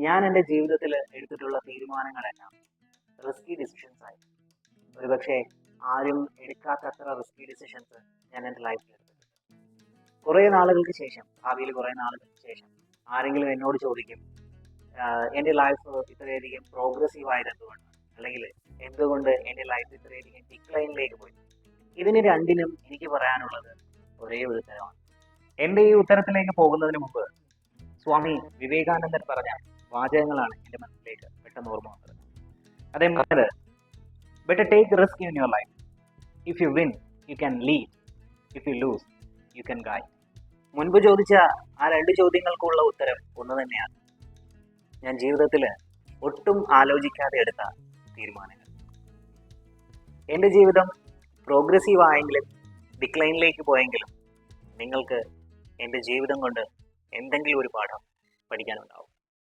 ഞാൻ എൻ്റെ ജീവിതത്തിൽ എടുത്തിട്ടുള്ള തീരുമാനങ്ങളെല്ലാം റിസ്കി ഡിസിഷൻസ് ആയി. ഒരുപക്ഷെ ആരും എടുക്കാത്തത്ര റിസ്കി ഡിസിഷൻസ് ഞാൻ എൻ്റെ ലൈഫിൽ എടുത്തിട്ടുണ്ട്. കുറേ നാളുകൾക്ക് ശേഷം, ഭാവിയിൽ കുറേ നാളുകൾക്ക് ശേഷം ആരെങ്കിലും എന്നോട് ചോദിക്കും, എൻ്റെ ലൈഫ് ഇത്രയധികം പ്രോഗ്രസീവ് ആയത് എന്തുകൊണ്ട്, അല്ലെങ്കിൽ എന്തുകൊണ്ട് എൻ്റെ ലൈഫ് ഇത്രയധികം ഡിക്ലൈനിലേക്ക് പോയി. ഇതിന് രണ്ടിനും എനിക്ക് പറയാനുള്ളത് ഒരേ ഒരു ഉത്തരമാണ്. എൻ്റെ ഈ ഉത്തരത്തിലേക്ക് പോകുന്നതിന് മുമ്പ് സ്വാമി വിവേകാനന്ദൻ പറഞ്ഞ വാചകങ്ങളാണ് എൻ്റെ മനസ്സിലേക്ക് പെട്ടെന്ന് ഓർമ്മ വന്നത്. അദ്ദേഹം പറഞ്ഞത്, better take risk in your life. If you win you can lead, if you lose you can guide. മുൻപ് ചോദിച്ച ആ രണ്ട് ചോദ്യങ്ങൾക്കുള്ള ഉത്തരം ഒന്ന് തന്നെയാണ്. ഞാൻ ജീവിതത്തിൽ ഒട്ടും ആലോചിക്കാതെ എടുത്ത തീരുമാനങ്ങൾ. എൻ്റെ ജീവിതം പ്രോഗ്രസീവ് ആയെങ്കിലും ഡിക്ലൈനിലേക്ക് പോയെങ്കിലും നിങ്ങൾക്ക് എൻ്റെ ജീവിതം കൊണ്ട് എന്തെങ്കിലും ഒരു പാഠം പഠിക്കാനുണ്ടാവും.